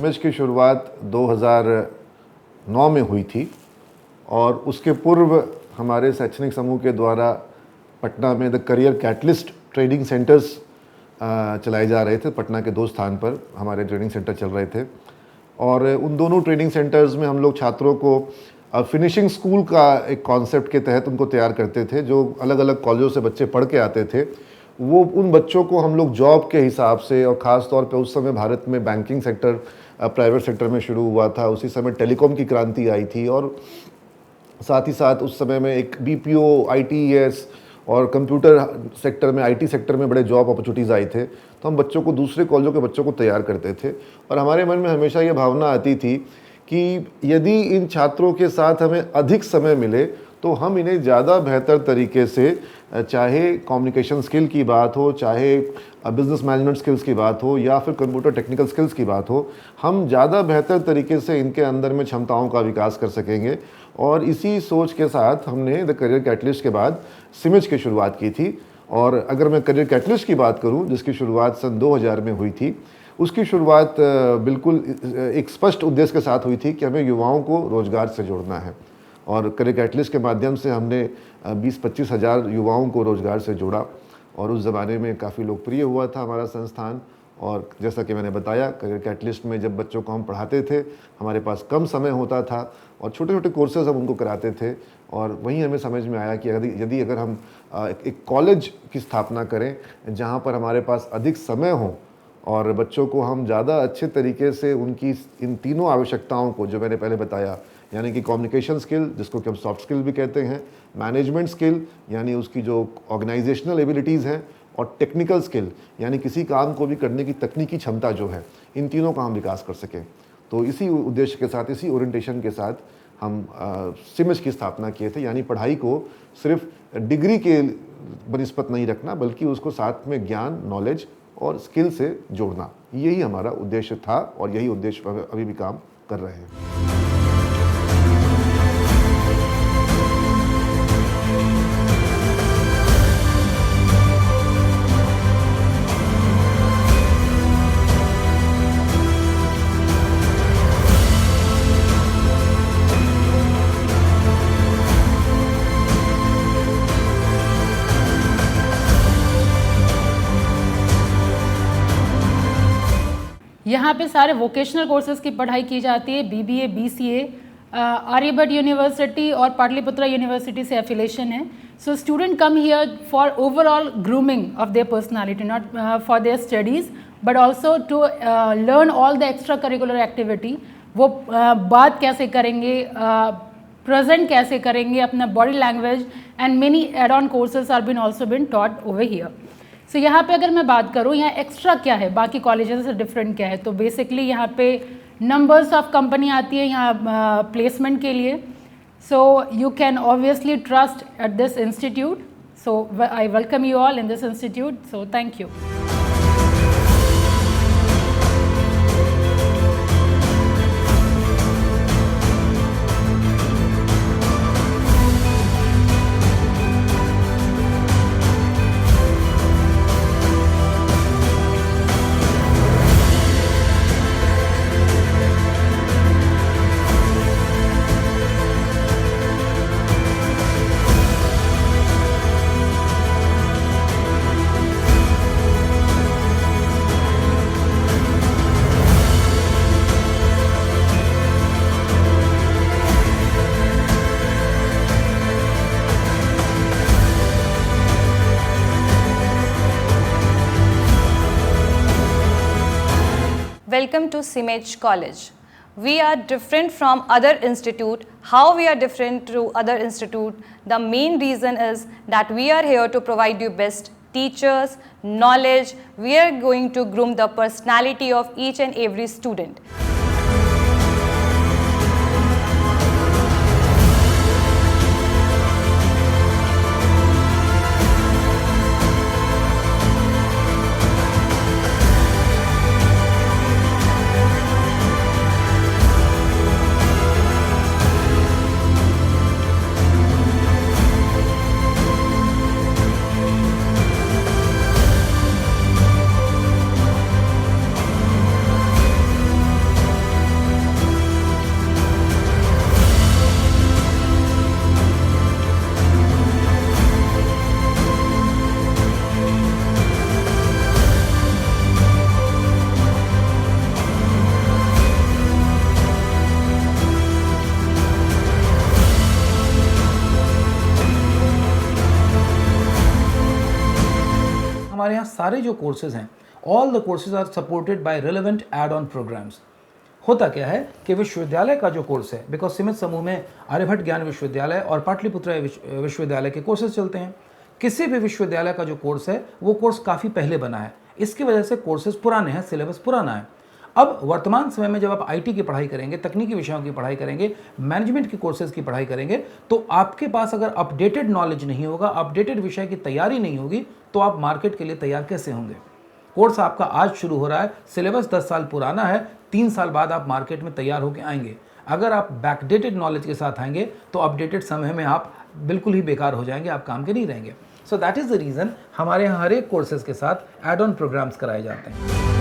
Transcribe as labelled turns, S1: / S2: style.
S1: सिमज की शुरुआत 2009 में हुई थी और उसके पूर्व हमारे शैक्षणिक समूह के द्वारा पटना में the career catalyst training centres चलाए जा रहे थे। पटना के 2 स्थान पर हमारे ट्रेनिंग सेंटर चल रहे थे और उन दोनों ट्रेनिंग सेंटर्स में हम लोग छात्रों को फिनिशिंग स्कूल का एक कॉन्सेप्ट के तहत उनको तैयार करते थे। जो अलग अलग कॉलेजों से बच्चे पढ़ के आते थे, वो उन बच्चों को हम लोग जॉब के हिसाब से, और ख़ास तौर पे उस समय भारत में बैंकिंग सेक्टर प्राइवेट सेक्टर में शुरू हुआ था, उसी समय टेलीकॉम की क्रांति आई थी और साथ ही साथ उस समय में एक बीपीओ, आईटीएस और कंप्यूटर सेक्टर में, आईटी सेक्टर में बड़े जॉब अपॉर्चुनिटीज़ आए थे। तो हम बच्चों को, दूसरे कॉलेजों के बच्चों को तैयार करते थे और हमारे मन में हमेशा ये भावना आती थी कि यदि इन छात्रों के साथ हमें अधिक समय मिले तो हम इन्हें ज़्यादा बेहतर तरीके से, चाहे कम्युनिकेशन स्किल की बात हो, चाहे बिज़नेस मैनेजमेंट स्किल्स की बात हो या फिर कंप्यूटर टेक्निकल स्किल्स की बात हो, हम ज़्यादा बेहतर तरीके से इनके अंदर में क्षमताओं का विकास कर सकेंगे। और इसी सोच के साथ हमने द करियर कैटलिस्ट के बाद सिमज की शुरुआत की थी। और अगर मैं करियर कैटलिस्ट की बात करूं, जिसकी शुरुआत सन 2000 में हुई थी, उसकी शुरुआत बिल्कुल एक स्पष्ट उद्देश्य के साथ हुई थी कि हमें युवाओं को रोज़गार से जोड़ना है। और करियर कैटलिस्ट के माध्यम से हमने 20-25 हज़ार युवाओं को रोज़गार से जोड़ा और उस ज़माने में काफ़ी लोकप्रिय हुआ था हमारा संस्थान। और जैसा कि मैंने बताया, करियर कैटलिस्ट में जब बच्चों को हम पढ़ाते थे, हमारे पास कम समय होता था और छोटे छोटे कोर्सेज हम उनको कराते थे। और वहीं हमें समझ में आया कि यदि अगर हम एक कॉलेज की स्थापना करें जहाँ पर हमारे पास अधिक समय हो और बच्चों को हम ज़्यादा अच्छे तरीके से उनकी इन तीनों आवश्यकताओं को, जो मैंने पहले बताया, यानी कि कम्युनिकेशन स्किल, जिसको कि हम सॉफ्ट स्किल भी कहते हैं, मैनेजमेंट स्किल यानी उसकी जो ऑर्गेनाइजेशनल एबिलिटीज़ हैं, और टेक्निकल स्किल यानी किसी काम को भी करने की तकनीकी क्षमता जो है, इन तीनों का हम विकास कर सकें। तो इसी उद्देश्य के साथ, इसी ओरिएंटेशन के साथ हम सिमज की स्थापना किए थे। यानी पढ़ाई को सिर्फ डिग्री के बनिस्पत नहीं रखना, बल्कि उसको साथ में ज्ञान, नॉलेज और स्किल से जोड़ना, यही हमारा उद्देश्य था और यही उद्देश्य पर अभी भी काम कर रहे हैं।
S2: यहाँ पे सारे वोकेशनल कोर्सेज की पढ़ाई की जाती है। बीबीए, बीसीए, आर्यभट्ट यूनिवर्सिटी और पाटलिपुत्रा यूनिवर्सिटी से एफिलेशन है। So student come here for overall grooming of their personality, not for their studies but also to learn all the extracurricular activity. वो बात कैसे करेंगे, प्रेजेंट कैसे करेंगे, अपना body language and many add on courses are been also been taught over here. सो यहाँ पे अगर मैं बात करूँ, यहाँ एक्स्ट्रा क्या है, बाकी कॉलेजेस से डिफरेंट क्या है, तो बेसिकली यहाँ पे नंबर्स ऑफ कंपनी आती है यहाँ प्लेसमेंट के लिए। So you can obviously trust at this institute. So I welcome you all in this institute. So thank you.
S3: Welcome to Simaj College. We are different from other institute. How we are different to other institute? The main reason is that we are here to provide you best teachers, knowledge. We are going to groom the personality of each and every student.
S4: हमारे यहाँ सारे जो courses हैं, all the courses are supported by relevant add on programmes. होता क्या है कि विश्वविद्यालय का जो कोर्स है, बिकॉज सीमित समूह में आर्यभट्ट ज्ञान विश्वविद्यालय और पाटलिपुत्र विश्वविद्यालय के कोर्सेज चलते हैं। किसी भी विश्वविद्यालय का जो कोर्स है वो कोर्स काफ़ी पहले बना है, इसकी वजह से कोर्सेज पुराने हैं, सिलेबस पुराना है। अब वर्तमान समय में जब आप आईटी की पढ़ाई करेंगे, तकनीकी विषयों की पढ़ाई करेंगे, मैनेजमेंट की कोर्सेज की पढ़ाई करेंगे, तो आपके पास अगर अपडेटेड नॉलेज नहीं होगा, अपडेटेड विषय की तैयारी नहीं होगी, तो आप मार्केट के लिए तैयार कैसे होंगे। कोर्स आपका आज शुरू हो रहा है, सिलेबस 10 साल पुराना है, 3 साल बाद आप मार्केट में तैयार होकर आएंगे। अगर आप बैकडेटेड नॉलेज के साथ आएंगे तो अपडेटेड समय में आप बिल्कुल ही बेकार हो जाएंगे, आप काम के नहीं रहेंगे। So that is the reason हमारे यहाँ हर एक कोर्सेज के साथ एड ऑन प्रोग्राम्स कराए जाते हैं।